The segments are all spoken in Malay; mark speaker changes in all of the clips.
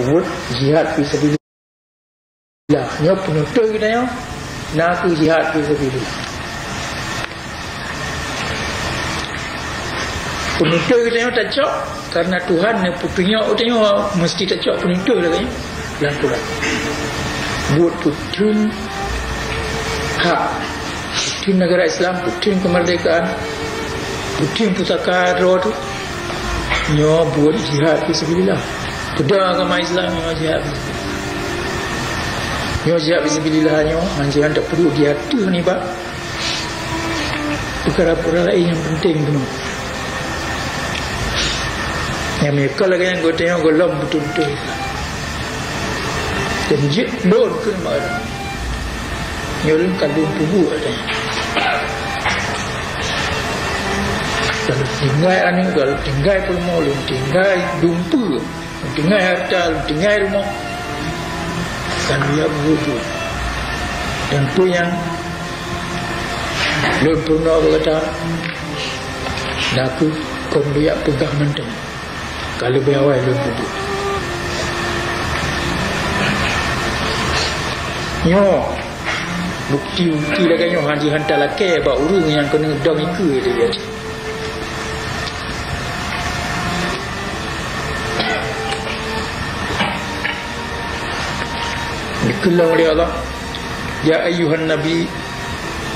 Speaker 1: buat jihad fisabilillah. Nyo penutur kita nyo nak jihad fisabilillah. Penutur kita nyo tak cok karena Tuhan ni putunya utanya mesti tak cok penutur lah kan. Yang kurang. Buat putun hak, putun negara Islam, putun kemerdekaan, putun pusaka roh tu. Nyo buat jihad fisabilillah. Pedang agama Islam nyo jihad fisabilillah. Nyo jihad fisabilillah nyo jangan tak perlu diatur ni pak. Perkara-perkara lain yang penting tu. Yang mereka lagi yang gue tengok golong betul-betul. Dan jik don ke mana? Nyolong kandung tubuh ada. Kalau tinggal anu, kalau tinggal pelmo, tinggal dumpu, tinggal harta, tinggal rumah, kan dia berubah. Dan tu yang belum pernah berkata, aku kau dia pegang menteng. Kalau berawal belum berubah. Nyo bukti-bukti dah kan haji hantar laki bak urung yang kena dong iku dia. Dikelang oleh Allah, ya ayyuhan nabi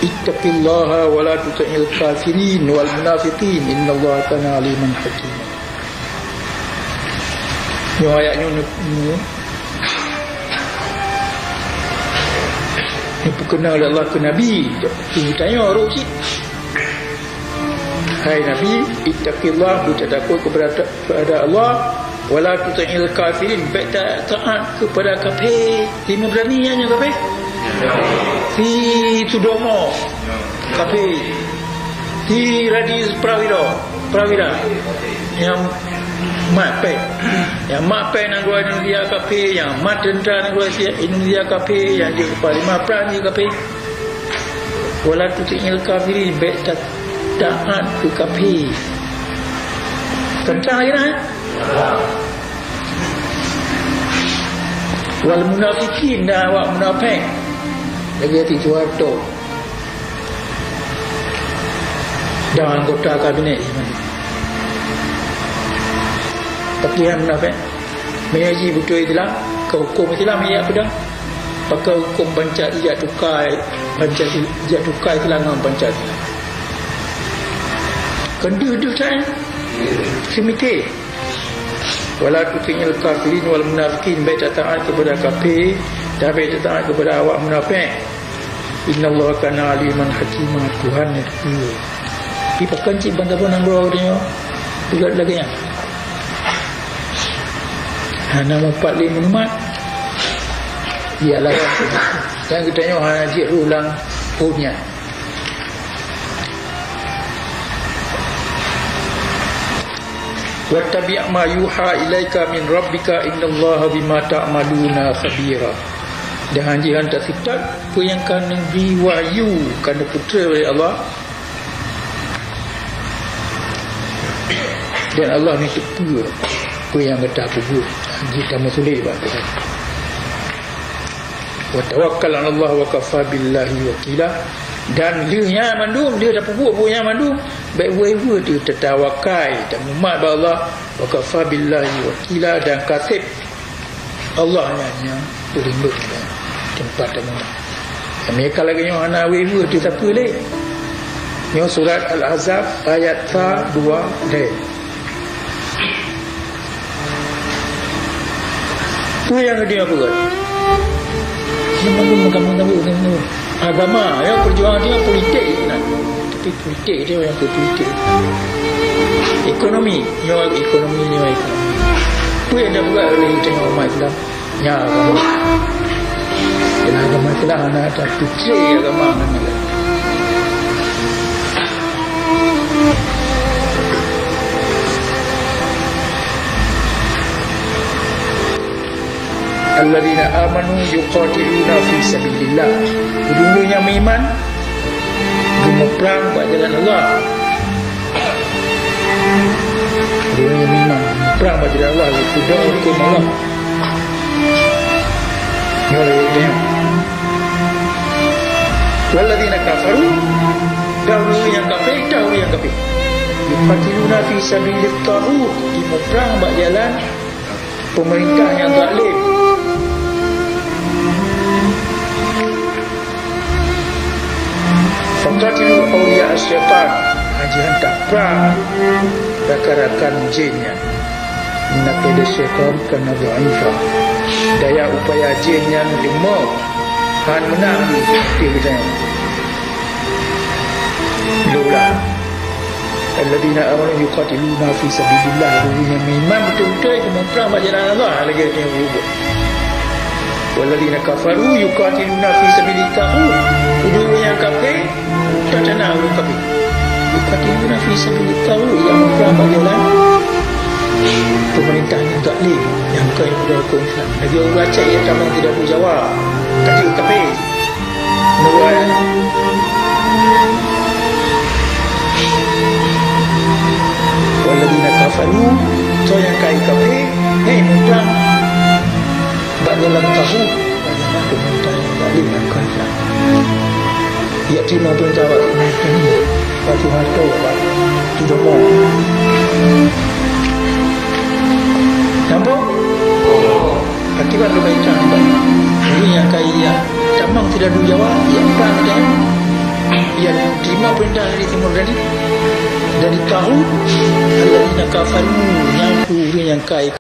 Speaker 1: ittaqillaha wa la tuti'il kafirin wal munafiqin innallaha kana aliman hakim. Yo ayatnya ni berkenal oleh Allah ke Nabi. Dia tanya orang cik, hai Nabi, ittaqillah, bertakwa kepada Allah, wala tuti'il kafirin, baik tak taat kepada kafir. Lima beraniannya kafir. Fi tudomo kafir. Fi radis prawira yang mapai, yang mapai nak dua Indonesia kafir, yang mat tentera nak dua Indonesia kafir, yang dia kepala 5 Perancis kafir. Wala tuti'il kafirin, baik tak taat ke kafir. Tentang lagi nak? Wal munafikin, dah awak munafik. Lagi hati Tuhan tu. Dan anggota kabinet tapi yang munafik mengaji betul Islam, ke hukum Islam ia pedang, pakai hukum bancak ijat tukar, bancak ijat tukar kelangan bancak. Kendu saya semite. Wala tuti'il kafirin wal munafikin, baik tak taat kepada kafir dan baik tak taat kepada awak munafik. Innallaha kana aliman hakimah, Tuhan itu. Kita kancik bantapan nang bawah dia. Juga lagi yang nama 45 minuman ialah yang kita tengok haji ulang punya wattabi' ma yuha ilaika min rabbika innallaha bima ta'maluna khabira. Dan haji hantar kitab apa yang kena beri wahyu kena putra oleh Allah, dan Allah ni tepu apa yang kata aku buat. Kita musulik bahagian wa tawakkal 'ala Allah wa kafa billahi wakila. Dan dia mandum, dia dah buat mandum, baik buat dia tertawakal dan umat Allah wa kafa billahi wakila, dan kasib Allah yang berlindung tempat temu. Mereka lagi yang ana wewe tu siapa leh? Ni surat Al-Ahzab ayat 2 leh. Tu yang dia buat. Kamu agama, ya perjuangan dia politik kan. Tapi politik dia yang politik. Ekonomi, ekonomi. Tu yang dia buat oleh tengok umat Islam. Ya agama. Dan agama Islam ada putri agama mana. Alladzina amanu yuqatiluna fi sabilillah. Dulu yang beriman berperang buat jalan Allah. Dulu yang beriman berperang buat jalan Allah, itu hukum Allah. kafaru, dahulu yang kafir, dahulu yang kafir. Yuqatiluna fi sabilit taghut, di perang bak jalan pemerintah yang zalim. Faqatilu awliya syaitan, haji hentak perang rakan-rakan jinnya. Inna kaida syaitan kana dha'ifa, daya upaya jin yang lemah, han menang di kita. Lola alladina amanu yuqatiluna fi sabilillah, yang memang betul-betul itu memperang jalan Allah lagi yang berubah. Walladina kafaru yuqatiluna fi sabilit taghut, dulu yang kafir tak kenal orang kafir. Yuqatiluna fi sabilit taghut, yang memperang jalan pemerintah yang zalim, yang kaya pada hukum Islam. Lagi orang baca ia tamang tidak berjawab, kata kafir. Nubuat waladina kafaru, so yang kaya kafir, memperang dalam tahu bagaimana pemerintah yang zalim yang kaya. Ia terima perintah pemerintah ini, batu harta tidak mau. Nampak? Akibat kebaikan ini yang kaya tamang tidak dijawab, yang perang dan yang terima perintah dari timur dari tahu alladina kafaru, yang kaya